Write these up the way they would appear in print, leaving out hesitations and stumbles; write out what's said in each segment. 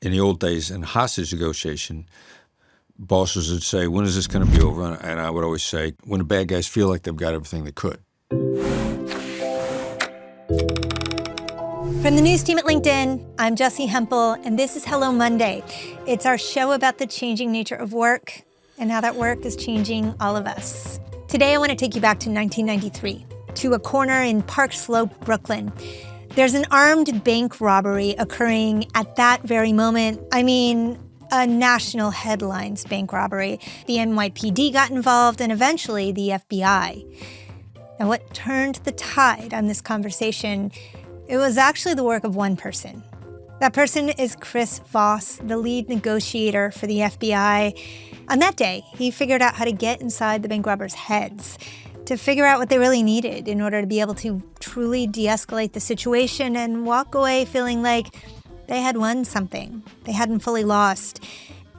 in the old days, in hostage negotiation, bosses would say, when is this going to be over? And I would always say, when the bad guys feel like they've got everything they could. From the news team at LinkedIn, I'm Jessi Hempel, and this is Hello Monday. It's our show about the changing nature of work and how that work is changing all of us. Today, I want to take you back to 1993, to a corner in Park Slope, Brooklyn. There's an armed bank robbery occurring at that very moment. I mean, a national headlines bank robbery. The NYPD got involved, and eventually the FBI. Now, what turned the tide on this conversation, it was actually the work of one person. That person is Chris Voss, the lead negotiator for the FBI. On that day, he figured out how to get inside the bank robbers' heads, to figure out what they really needed in order to be able to truly de-escalate the situation and walk away feeling like they had won something they hadn't fully lost.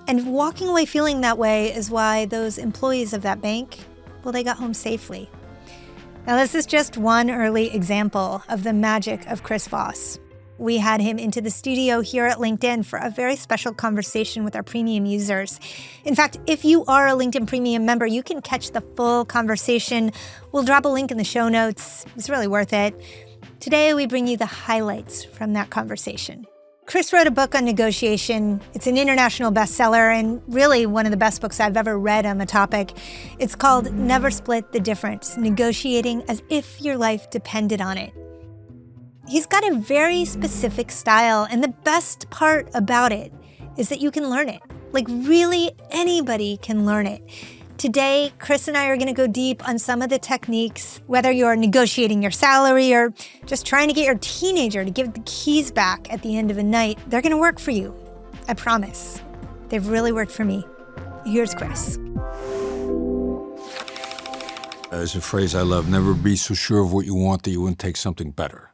And walking away feeling that way is why those employees of that bank, well, they got home safely. Now, this is just one early example of the magic of Chris Voss. We had him into the studio here at LinkedIn for a very special conversation with our premium users. In fact, if you are a LinkedIn Premium member, you can catch the full conversation. We'll drop a link in the show notes. It's really worth it. Today, we bring you the highlights from that conversation. Chris wrote a book on negotiation. It's an international bestseller and really one of the best books I've ever read on the topic. It's called Never Split the Difference, Negotiating as If Your Life Depended on It. He's got a very specific style, and the best part about it is that you can learn it. Like, really, anybody can learn it. Today, Chris and I are going to go deep on some of the techniques, whether you're negotiating your salary or just trying to get your teenager to give the keys back at the end of a night. They're going to work for you. I promise. They've really worked for me. Here's Chris. There's a phrase I love, never be so sure of what you want that you wouldn't take something better.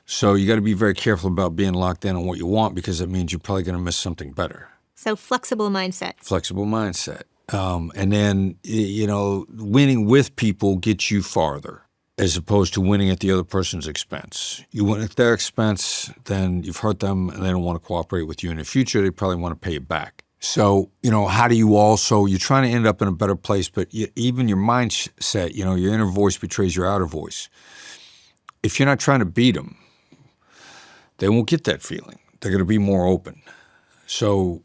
So you got to be very careful about being locked in on what you want, because it means you're probably going to miss something better. So flexible mindset. Flexible mindset. And then, winning with people gets you farther as opposed to winning at the other person's expense. You win at their expense, then you've hurt them and they don't want to cooperate with you in the future. They probably want to pay you back. So, how do you also, you're trying to end up in a better place, but even your mindset, your inner voice betrays your outer voice. If you're not trying to beat them, they won't get that feeling. They're going to be more open. So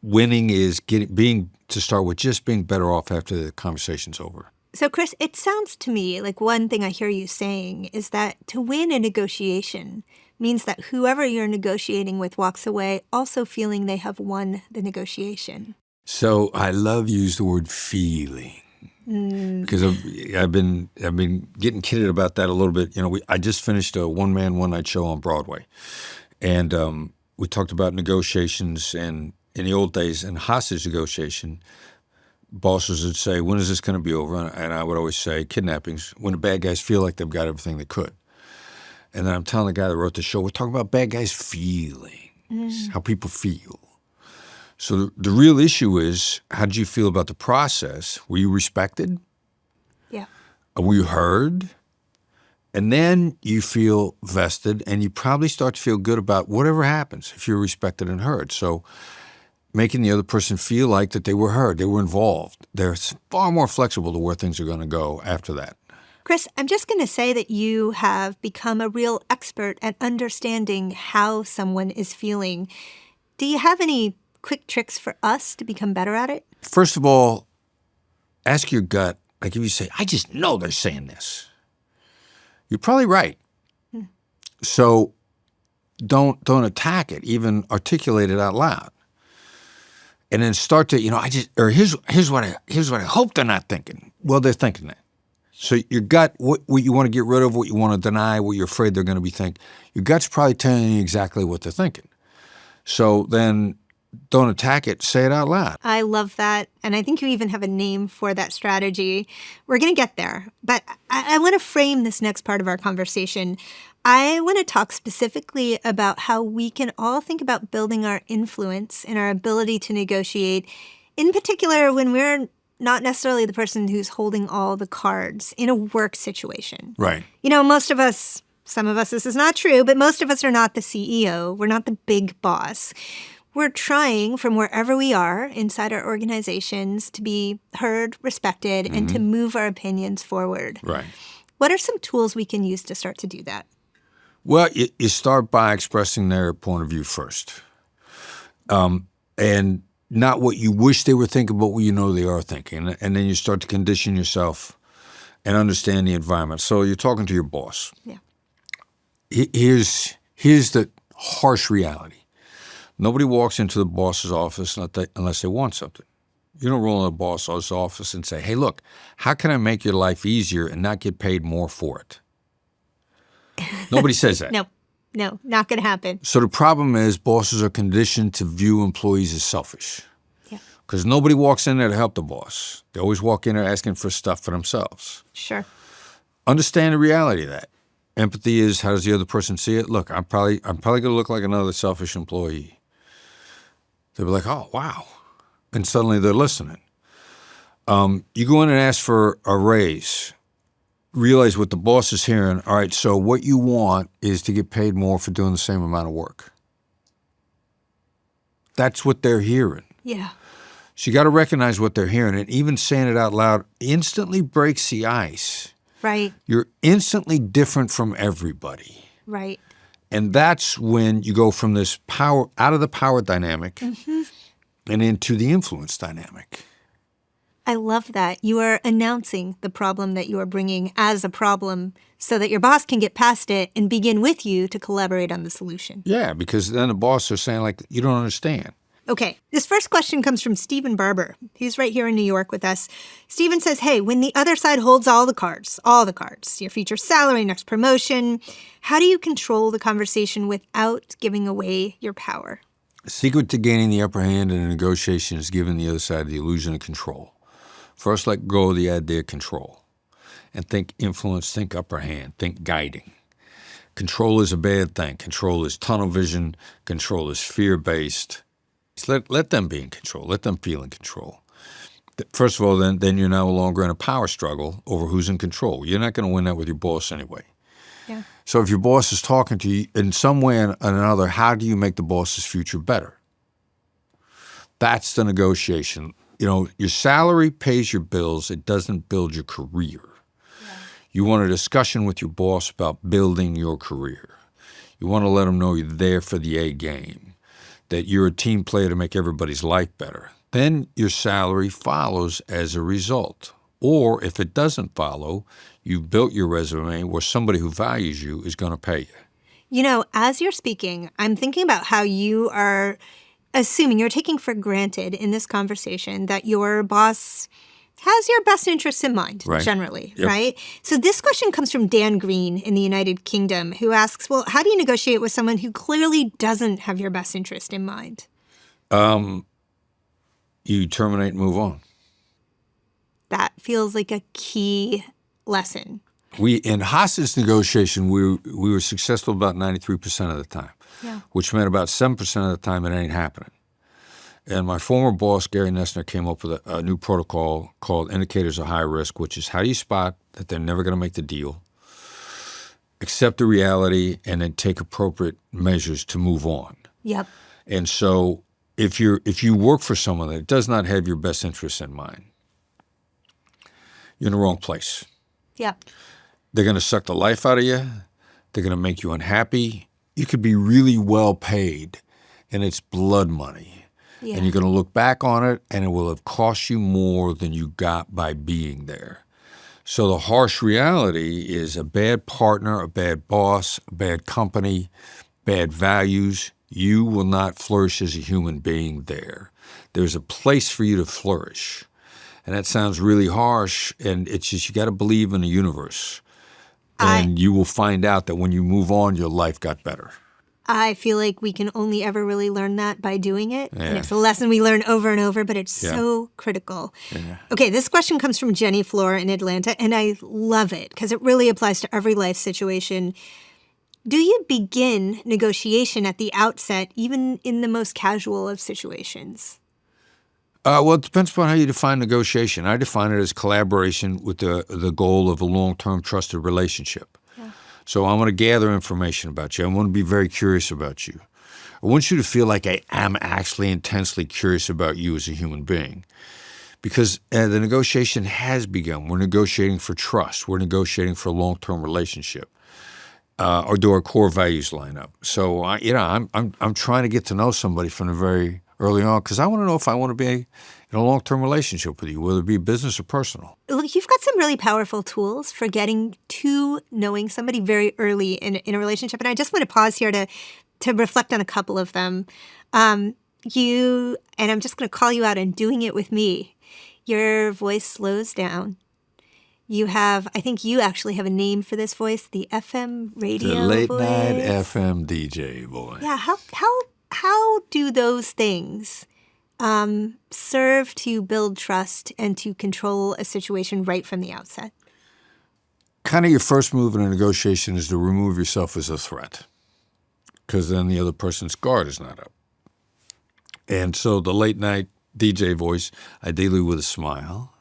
winning is to start with just being better off after the conversation's over. So, Chris, it sounds to me like one thing I hear you saying is that to win a negotiation means that whoever you're negotiating with walks away also feeling they have won the negotiation. So I love use the word feeling. Because I've been getting kidded about that a little bit. I just finished a one-man, one-night show on Broadway. And we talked about negotiations, and in the old days, in hostage negotiation, bosses would say, when is this going to be over? And I would always say, kidnappings, when the bad guys feel like they've got everything they could. And then I'm telling the guy that wrote the show, we're talking about bad guys' feelings, how people feel. So the real issue is, how did you feel about the process? Were you respected? Yeah. Were you heard? And then you feel vested, and you probably start to feel good about whatever happens if you're respected and heard. So making the other person feel like that they were heard, they were involved. They're far more flexible to where things are going to go after that. Chris, I'm just going to say that you have become a real expert at understanding how someone is feeling. Do you have any quick tricks for us to become better at it? First of all, ask your gut. Like if you say, I just know they're saying this, you're probably right. So don't attack it, even articulate it out loud. And then start to, here's what I hope they're not thinking. Well, they're thinking that. So your gut, what you want to get rid of, what you want to deny, what you're afraid they're going to be thinking, your gut's probably telling you exactly what they're thinking. So then don't attack it, say it out loud. I love that. And I think you even have a name for that strategy. We're going to get there. But I want to frame this next part of our conversation. I want to talk specifically about how we can all think about building our influence and our ability to negotiate, in particular when we're not necessarily the person who's holding all the cards in a work situation. Right. Most of us some of us this is not true, but most of us are not the CEO. We're not the big boss. We're trying from wherever we are inside our organizations to be heard, respected, and to move our opinions forward. Right. What are some tools we can use to start to do that? Well, you start by expressing their point of view first. And not what you wish they were thinking, but what you know they are thinking. And then you start to condition yourself and understand the environment. So you're talking to your boss. Yeah. Here's the harsh reality. Nobody walks into the boss's office unless they want something. You don't roll in the boss's office and say, hey, look, how can I make your life easier and not get paid more for it? Nobody says that. No, not going to happen. So the problem is bosses are conditioned to view employees as selfish. Yeah. Because nobody walks in there to help the boss. They always walk in there asking for stuff for themselves. Sure. Understand the reality of that. Empathy is, how does the other person see it? Look, I'm probably going to look like another selfish employee. They'll be like, oh, wow. And suddenly they're listening. You go in and ask for a raise. Realize what the boss is hearing. All right, so what you want is to get paid more for doing the same amount of work. That's what they're hearing. Yeah. So you got to recognize what they're hearing. And even saying it out loud instantly breaks the ice. Right. You're instantly different from everybody. Right. And that's when you go from this power, out of the power dynamic and into the influence dynamic. I love that. You are announcing the problem that you are bringing as a problem so that your boss can get past it and begin with you to collaborate on the solution. Yeah, because then the boss are saying, like, you don't understand. Okay, this first question comes from Stephen Barber. He's right here in New York with us. Stephen says, hey, when the other side holds all the cards, your future salary, next promotion, how do you control the conversation without giving away your power? The secret to gaining the upper hand in a negotiation is giving the other side the illusion of control. First, let go of the idea of control. And think influence, think upper hand, think guiding. Control is a bad thing. Control is tunnel vision. Control is fear-based. Let them be in control. Let them feel in control. First of all, then you're no longer in a power struggle over who's in control. You're not going to win that with your boss anyway. Yeah. So if your boss is talking to you in some way or another, how do you make the boss's future better? That's the negotiation. You know, your salary pays your bills. It doesn't build your career. Yeah. You want a discussion with your boss about building your career. You want to let them know you're there for the A game, that you're a team player to make everybody's life better. Then your salary follows as a result. Or if it doesn't follow, you've built your resume where somebody who values you is going to pay you. You know, as you're speaking, I'm thinking about how you are assuming, you're taking for granted in this conversation that your boss has your best interests in mind, generally, right? So this question comes from Dan Green in the United Kingdom, who asks, well, how do you negotiate with someone who clearly doesn't have your best interest in mind? You terminate and move on. That feels like a key lesson. In hostage negotiation, we were successful about 93% of the time, which meant about 7% of the time it ain't happening. And my former boss, Gary Nessner, came up with a new protocol called indicators of high risk, which is how do you spot that they're never going to make the deal, accept the reality, and then take appropriate measures to move on. Yep. And so if you work for someone that does not have your best interests in mind, you're in the wrong place. Yep. They're going to suck the life out of you. They're going to make you unhappy. You could be really well paid, and it's blood money. Yeah. And you're going to look back on it, and it will have cost you more than you got by being there. So the harsh reality is a bad partner, a bad boss, a bad company, bad values. You will not flourish as a human being there. There's a place for you to flourish. And that sounds really harsh, and it's just you got to believe in the universe. And you will find out that when you move on, your life got better. I feel like we can only ever really learn that by doing it. Yeah. And it's a lesson we learn over and over, but it's so critical. Yeah. Okay, this question comes from Jenny Flora in Atlanta, and I love it because it really applies to every life situation. Do you begin negotiation at the outset, even in the most casual of situations? Well, it depends upon how you define negotiation. I define it as collaboration with the goal of a long-term trusted relationship. Yeah. So I'm going to gather information about you. I want to be very curious about you. I want you to feel like I am actually intensely curious about you as a human being. Because the negotiation has begun. We're negotiating for trust. We're negotiating for a long-term relationship. Or do our core values line up? So, I'm trying to get to know somebody from the very early on because I want to know if I want to be in a long-term relationship with you, whether it be business or personal. Look, you've got some really powerful tools for getting to knowing somebody very early in a relationship. And I just want to pause here to reflect on a couple of them. And I'm just going to call you out on doing it with me. Your voice slows down. I think you actually have a name for this voice, the FM radio voice. The late night FM DJ voice. Yeah, how do those things serve to build trust and to control a situation right from the outset? Kind of your first move in a negotiation is to remove yourself as a threat because then the other person's guard is not up. And so the late night DJ voice, ideally with a smile.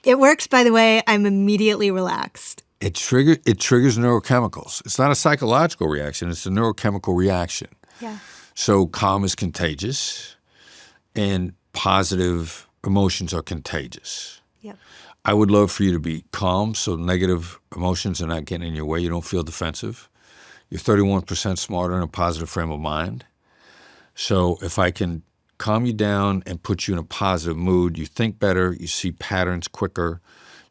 It works, by the way. I'm immediately relaxed. It triggers neurochemicals. It's not a psychological reaction. It's a neurochemical reaction. Yeah. So calm is contagious, and positive emotions are contagious. Yep. I would love for you to be calm so negative emotions are not getting in your way. You don't feel defensive. You're 31% smarter in a positive frame of mind. So if I can calm you down and put you in a positive mood, you think better, you see patterns quicker,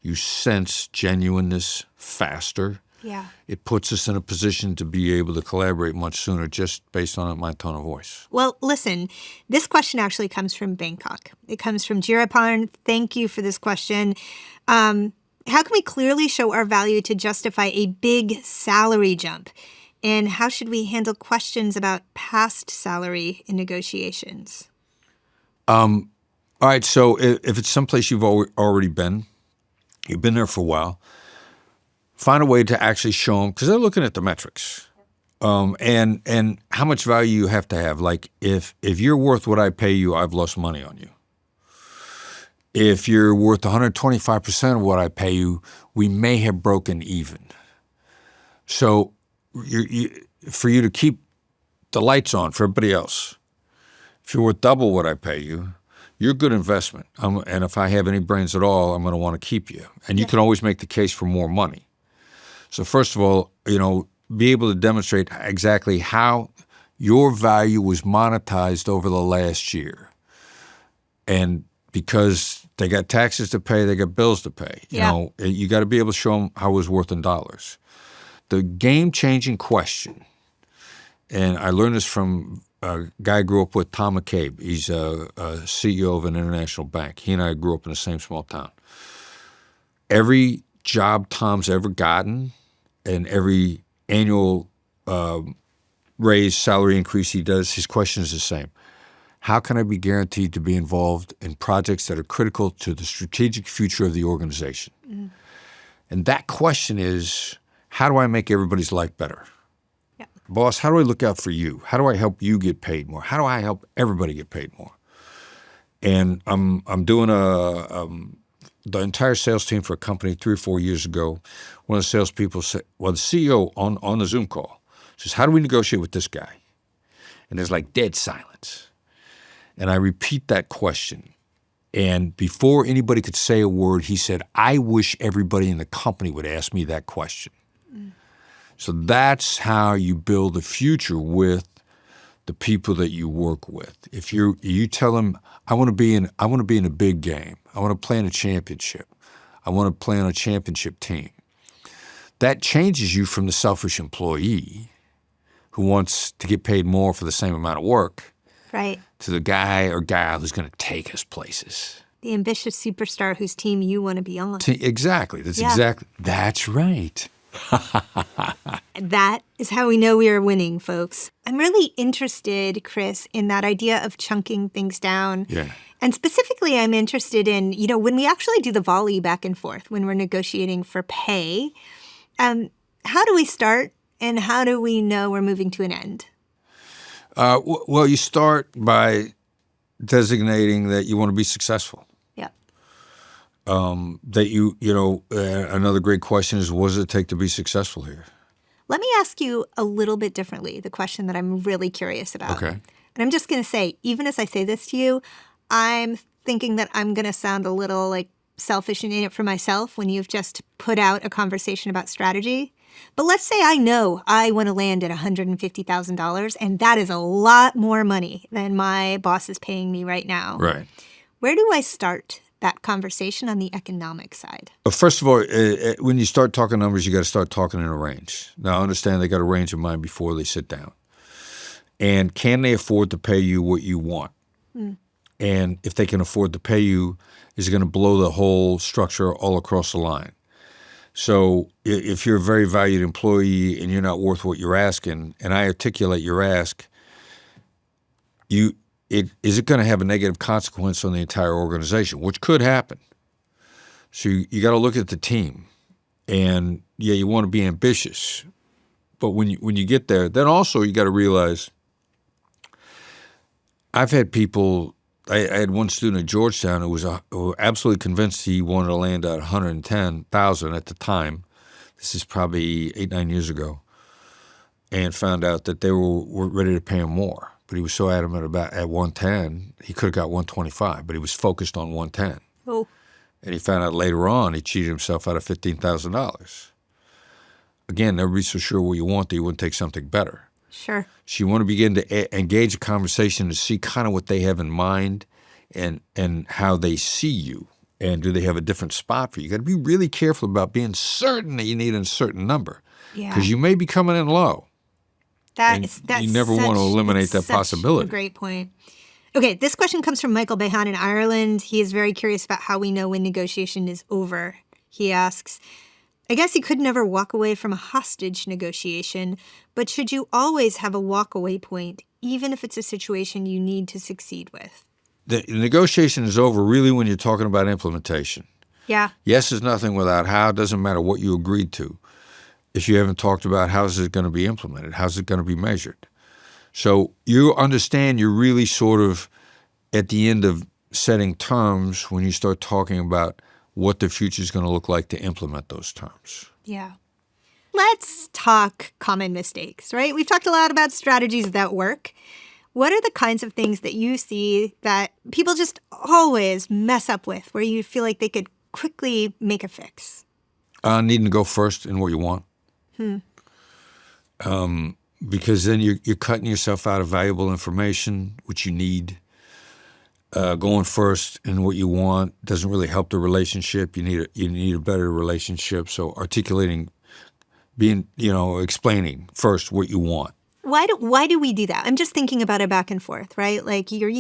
you sense genuineness faster. Yeah. It puts us in a position to be able to collaborate much sooner just based on my tone of voice. Well, listen, this question actually comes from Bangkok. It comes from Jirapan. Thank you for this question. How can we clearly show our value to justify a big salary jump? And how should we handle questions about past salary in negotiations? All right, so if it's someplace you've already been, you've been there for a while, find a way to actually show them, because they're looking at the metrics, and how much value you have to have. Like if you're worth what I pay you, I've lost money on you. If you're worth 125% of what I pay you, we may have broken even. So for you to keep the lights on for everybody else, if you're worth double what I pay you, you're a good investment. And if I have any brains at all, I'm going to want to keep you. And you can always make the case for more money. So first of all, be able to demonstrate exactly how your value was monetized over the last year. And because they got taxes to pay, they got bills to pay. You got to be able to show them how it was worth in dollars. The game-changing question, and I learned this from a guy I grew up with, Tom McCabe. He's a CEO of an international bank. He and I grew up in the same small town. Every job Tom's ever gotten and every annual raise, salary increase he does, his question is the same. How can I be guaranteed to be involved in projects that are critical to the strategic future of the organization? Mm. And that question is, how do I make everybody's life better? Yeah. Boss, how do I look out for you? How do I help you get paid more? How do I help everybody get paid more? And I'm doing the entire sales team for a company 3 or 4 years ago. One of the salespeople said, the CEO on the Zoom call says, how do we negotiate with this guy? And there's like dead silence. And I repeat that question. And before anybody could say a word, he said, I wish everybody in the company would ask me that question. Mm. So that's how you build a future with the people that you work with. If you tell them, I want to be in a big game. I want to play in a championship. I want to play on a championship team. That changes you from the selfish employee who wants to get paid more for the same amount of work, right, to the guy or gal who's going to take us places. The ambitious superstar whose team you want to be on. Exactly. That's right. That is how we know we are winning, folks. I'm really interested, Chris, in that idea of chunking things down. Yeah. And specifically, I'm interested in, when we actually do the volley back and forth, when we're negotiating for pay, how do we start and how do we know we're moving to an end? Well, you start by designating that you want to be successful. Yeah. Another great question is, what does it take to be successful here? Let me ask you a little bit differently, the question that I'm really curious about. Okay. And I'm just going to say, even as I say this to you, I'm thinking that I'm going to sound a little like selfish and in it for myself when you've just put out a conversation about strategy. But let's say I know I want to land at $150,000, and that is a lot more money than my boss is paying me right now. Right. Where do I start that conversation on the economic side? First of all, when you start talking numbers, you got to start talking in a range. Now, I understand they got a range in mind before they sit down. And can they afford to pay you what you want? And if they can afford to pay you, is it going to blow the whole structure all across the line? So if you're a very valued employee and you're not worth what you're asking, and I articulate your ask, is it going to have a negative consequence on the entire organization, which could happen. So you got to look at the team. And, yeah, you want to be ambitious. But when you get there, then also you got to realize I've had people – I had one student at Georgetown who was absolutely convinced he wanted to land at $110,000 at the time. This is probably 8-9 years ago, and found out that they were ready to pay him more. But he was so adamant at 110, he could have got 125, but he was focused on 110. Oh. And he found out later on he cheated himself out of $15,000. Again, never be so sure what you want that you wouldn't take something better. Sure. So you want to begin to engage a conversation to see kind of what they have in mind and how they see you. And do they have a different spot for you? You got to be really careful about being certain that you need a certain number. Yeah. Because you may be coming in low. That's you never want to eliminate that possibility. A great point. Okay, this question comes from Michael Behan in Ireland. He is very curious about how we know when negotiation is over. He asks, I guess you could never walk away from a hostage negotiation, but should you always have a walk-away point, even if it's a situation you need to succeed with? The negotiation is over really when you're talking about implementation. Yeah. Yes is nothing without how. It doesn't matter what you agreed to. If you haven't talked about how's it going to be implemented, how's it going to be measured. So you understand you're really sort of at the end of setting terms when you start talking about what the future is going to look like to implement those terms. Yeah. Let's talk common mistakes, right? We've talked a lot about strategies that work. What are the kinds of things that you see that people just always mess up with, where you feel like they could quickly make a fix? Needing to go first in what you want. Because then you're cutting yourself out of valuable information, which you need. Going first in what you want doesn't really help the relationship. You need a better relationship. So articulating, explaining first what you want. Why do we do that? I'm just thinking about it back and forth, right? Like you're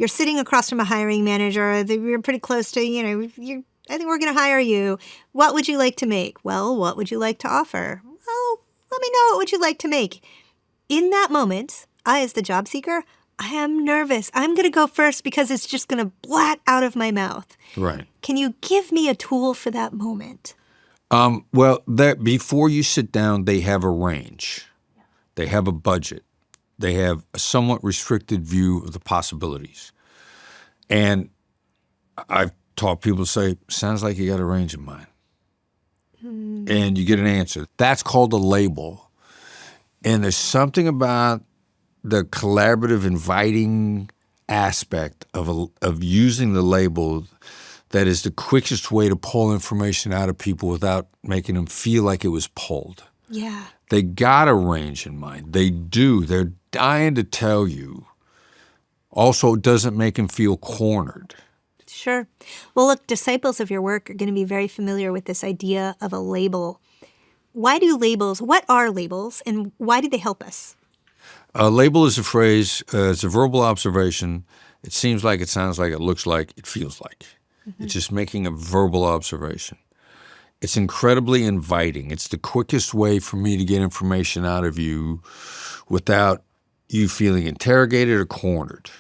sitting across from a hiring manager. You're pretty close to, I think we're going to hire you. What would you like to make? Well, what would you like to offer? Well, let me know what would you like to make. In that moment, I, as the job seeker, I am nervous. I'm going to go first because it's just going to blat out of my mouth. Right. Can you give me a tool for that moment? Before you sit down, they have a range. They have a budget. They have a somewhat restricted view of the possibilities. And I've taught people to say, sounds like you got a range in mind. And you get an answer. That's called a label. And there's something about the collaborative, inviting aspect of using the label that is the quickest way to pull information out of people without making them feel like it was pulled. Yeah. They got a range in mind. They do. They're dying to tell you. Also, it doesn't make them feel cornered. Sure. Well, look, disciples of your work are going to be very familiar with this idea of a label. What are labels, and why do they help us? A label is a phrase, it's a verbal observation. It seems like, it sounds like, it looks like, it feels like. Mm-hmm. It's just making a verbal observation. It's incredibly inviting. It's the quickest way for me to get information out of you without you feeling interrogated or cornered.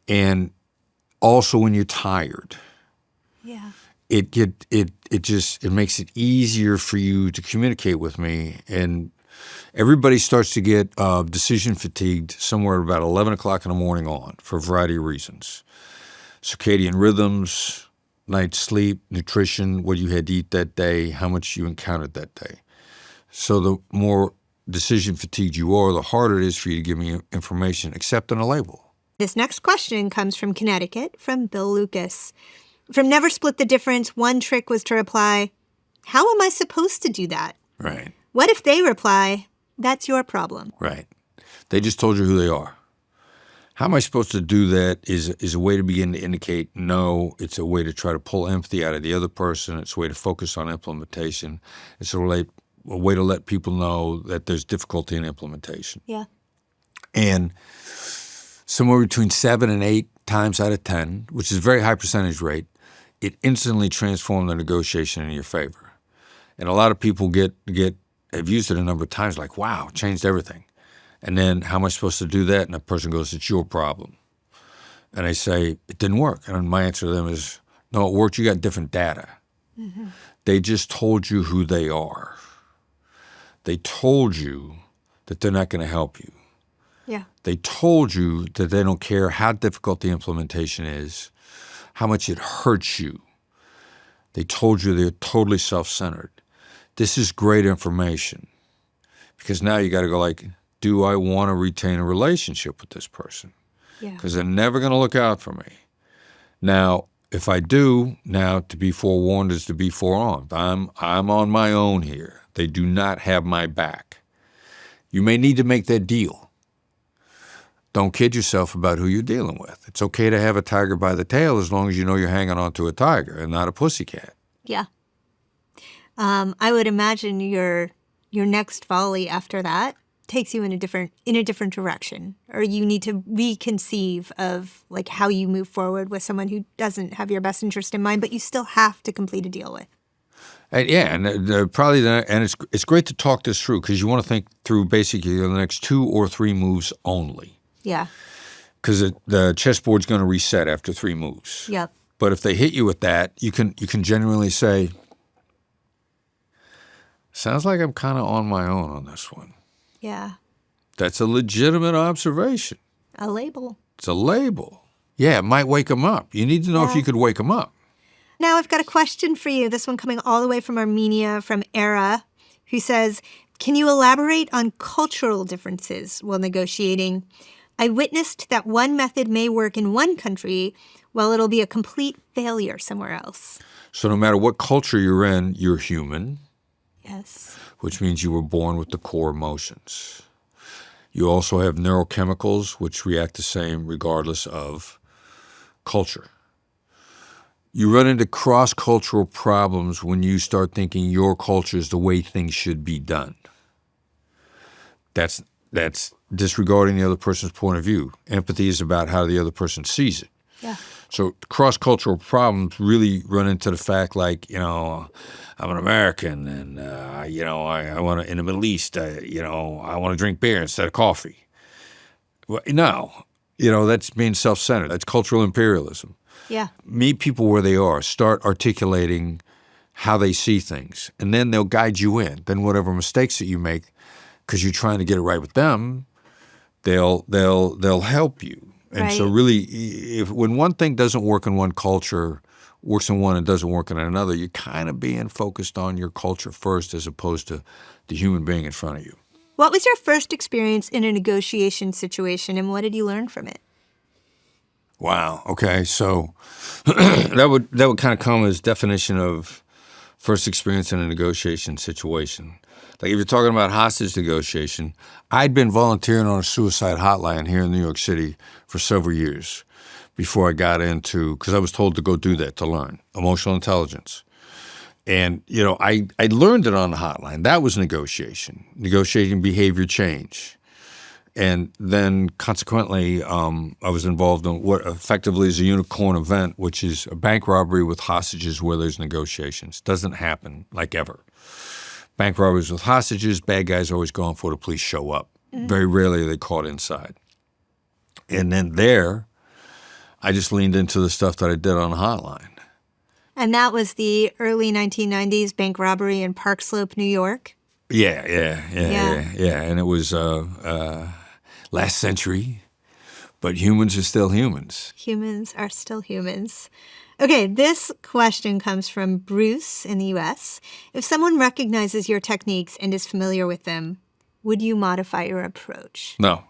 And also when you're tired. Yeah. It makes it easier for you to communicate with me. And everybody starts to get decision fatigued somewhere about 11 o'clock in the morning on for a variety of reasons. Circadian rhythms, night's sleep, nutrition, what you had to eat that day, how much you encountered that day. So the more decision fatigued you are, the harder it is for you to give me information except on a label. This next question comes from Connecticut, from Bill Lucas. From Never Split the Difference, one trick was to reply, "How am I supposed to do that?" Right. What if they reply, "That's your problem"? Right. They just told you who they are. How am I supposed to do that is a way to begin to indicate no. It's a way to try to pull empathy out of the other person. It's a way to focus on implementation. It's a way to let people know that there's difficulty in implementation. Yeah. And somewhere between 7 and 8 times out of 10, which is a very high percentage rate, it instantly transformed the negotiation in your favor. And a lot of people have used it a number of times, like, wow, changed everything. And then, how am I supposed to do that? And the person goes, it's your problem. And I say, it didn't work. And my answer to them is, no, it worked. You got different data. Mm-hmm. They just told you who they are. They told you that they're not going to help you. Yeah. They told you that they don't care how difficult the implementation is, how much it hurts you. They told you they're totally self-centered. This is great information, because now you got to go like, do I want to retain a relationship with this person? Yeah. Because they're never going to look out for me. Now, if I do, now to be forewarned is to be forearmed. I'm on my own here. They do not have my back. You may need to make that deal. Don't kid yourself about who you're dealing with. It's okay to have a tiger by the tail as long as you know you're hanging on to a tiger and not a pussycat. Yeah. I would imagine your next volley after that takes you in a different direction, or you need to reconceive of like how you move forward with someone who doesn't have your best interest in mind, but you still have to complete a deal with. And it's great to talk this through, because you want to think through basically the next 2 or 3 moves only. Yeah. Because the chessboard's going to reset after 3 moves. Yep. But if they hit you with that, you can genuinely say, sounds like I'm kind of on my own on this one. Yeah. That's a legitimate observation. A label. It's a label. Yeah, it might wake them up. You need to know if you could wake them up. Now I've got a question for you. This one coming all the way from Armenia, from Era, who says, can you elaborate on cultural differences while negotiating? I witnessed that one method may work in one country while it'll be a complete failure somewhere else. So no matter what culture you're in, you're human. Yes. Which means you were born with the core emotions. You also have neurochemicals which react the same regardless of culture. You run into cross-cultural problems when you start thinking your culture is the way things should be done. That's disregarding the other person's point of view. Empathy is about how the other person sees it. Yeah. So cross-cultural problems really run into the fact, like, I'm an American, and I want to, in the Middle East, I want to drink beer instead of coffee. Well, no, that's being self-centered. That's cultural imperialism. Yeah. Meet people where they are. Start articulating how they see things, and then they'll guide you in. Then whatever mistakes that you make, because you're trying to get it right with them, they'll help you. And right. So really, when one thing doesn't work in one culture, works in one and doesn't work in another, you're kind of being focused on your culture first as opposed to the human being in front of you. What was your first experience in a negotiation situation, and what did you learn from it? Wow. Okay. So that would kind of come as definition of first experience in a negotiation situation. Like if you're talking about hostage negotiation, I'd been volunteering on a suicide hotline here in New York City for several years before I got into, because I was told to go do that to learn emotional intelligence. And, I learned it on the hotline. That was negotiating behavior change. And then consequently, I was involved in what effectively is a unicorn event, which is a bank robbery with hostages where there's negotiations. Doesn't happen like ever. Bank robberies with hostages, bad guys always gone before the police show up. Mm-hmm. Very rarely are they caught inside. And then there, I just leaned into the stuff that I did on the hotline. And that was the early 1990s bank robbery in Park Slope, New York? Yeah. And it was last century, But humans are still humans. Humans are still humans. Okay, this question comes from Bruce in the U.S. If someone recognizes your techniques and is familiar with them, would you modify your approach? No.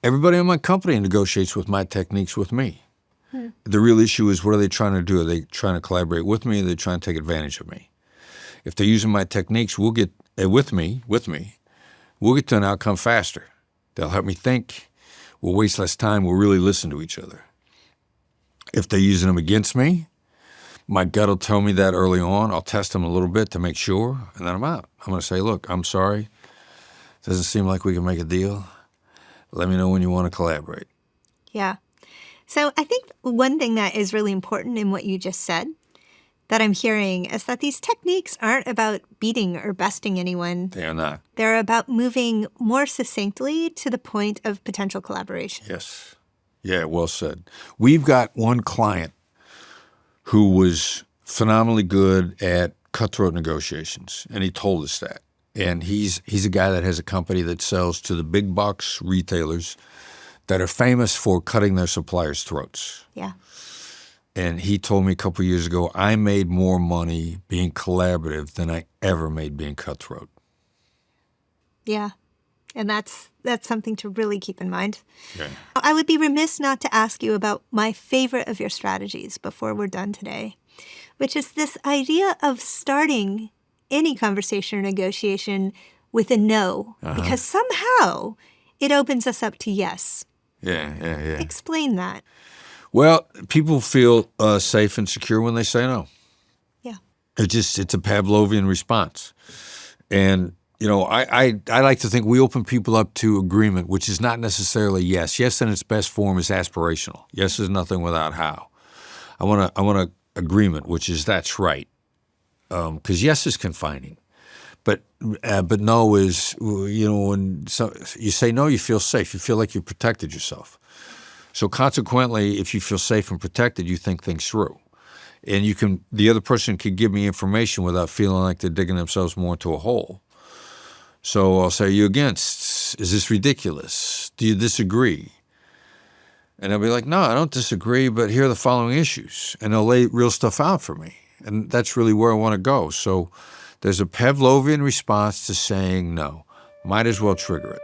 Everybody in my company negotiates with my techniques with me. The real issue is, what are they trying to do? Are they trying to collaborate with me? Or are they trying to take advantage of me? If they're using my techniques, we'll get with me, we'll get to an outcome faster. They'll help me think. We'll waste less time. We'll really listen to each other. If they're using them against me, my gut will tell me that early on. I'll test them a little bit to make sure, and then I'm out. I'm going to say, look, I'm sorry. Doesn't seem like we can make a deal. Let me know when you want to collaborate. Yeah. So I think one thing that is really important in what you just said that I'm hearing is that these techniques aren't about beating or besting anyone. They are not. They're about moving more succinctly to the point of potential collaboration. Yes. Yeah, well said. We've got one client who was phenomenally good at cutthroat negotiations, and he told us that. And he's a guy that has a company that sells to the big box retailers that are famous for cutting their suppliers' throats. Yeah. And he told me a couple of years ago, I made more money being collaborative than I ever made being cutthroat. Yeah. And that's something to really keep in mind. Yeah. I would be remiss not to ask you about my favorite of your strategies before we're done today, which is this idea of starting any conversation or negotiation with a no, because somehow it opens us up to yes. Yeah. Explain that. Well, people feel safe and secure when they say no. Yeah. It's a Pavlovian response. And, I like to think we open people up to agreement, which is not necessarily yes. Yes in its best form is aspirational. Yes is nothing without how. I want a agreement, which is that's right. Because yes is confining. But no is, when you say no, you feel safe. You feel like you protected yourself. So consequently, if you feel safe and protected, you think things through. And the other person can give me information without feeling like they're digging themselves more into a hole. So I'll say, are you against? Is this ridiculous? Do you disagree? And they'll be like, no, I don't disagree, but here are the following issues. And they'll lay real stuff out for me. And that's really where I want to go. So there's a Pavlovian response to saying no. Might as well trigger it.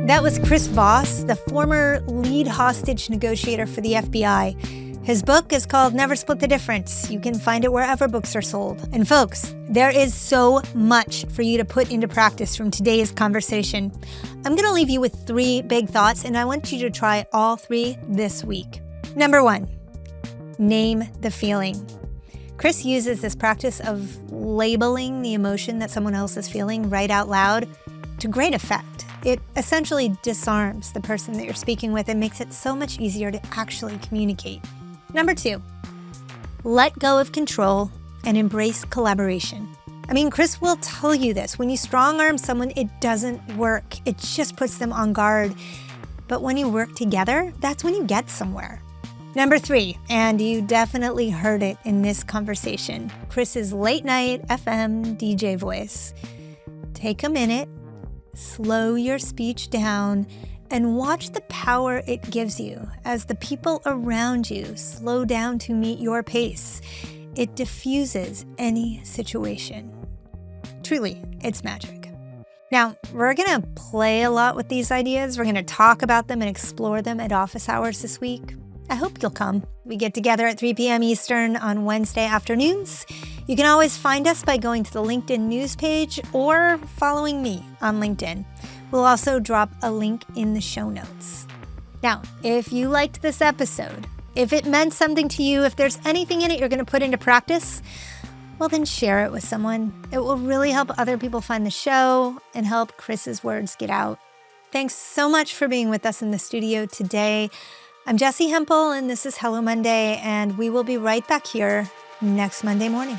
That was Chris Voss, the former lead hostage negotiator for the FBI. His book is called Never Split the Difference. You can find it wherever books are sold. And folks, there is so much for you to put into practice from today's conversation. I'm going to leave you with 3 big thoughts, and I want you to try all 3 this week. Number 1, name the feeling. Chris uses this practice of labeling the emotion that someone else is feeling right out loud to great effect. It essentially disarms the person that you're speaking with and makes it so much easier to actually communicate. Number 2, let go of control and embrace collaboration. Chris will tell you this. When you strong-arm someone, it doesn't work. It just puts them on guard. But when you work together, that's when you get somewhere. Number 3, and you definitely heard it in this conversation, Chris's late night FM DJ voice. Take a minute, slow your speech down, and watch the power it gives you as the people around you slow down to meet your pace. It diffuses any situation. Truly, it's magic. Now, we're going to play a lot with these ideas. We're going to talk about them and explore them at office hours this week. I hope you'll come. We get together at 3 p.m. Eastern on Wednesday afternoons. You can always find us by going to the LinkedIn news page or following me on LinkedIn. We'll also drop a link in the show notes. Now, if you liked this episode, if it meant something to you, if there's anything in it you're going to put into practice, well, then share it with someone. It will really help other people find the show and help Chris's words get out. Thanks so much for being with us in the studio today. I'm Jessi Hempel, and this is Hello Monday, and we will be right back here next Monday morning.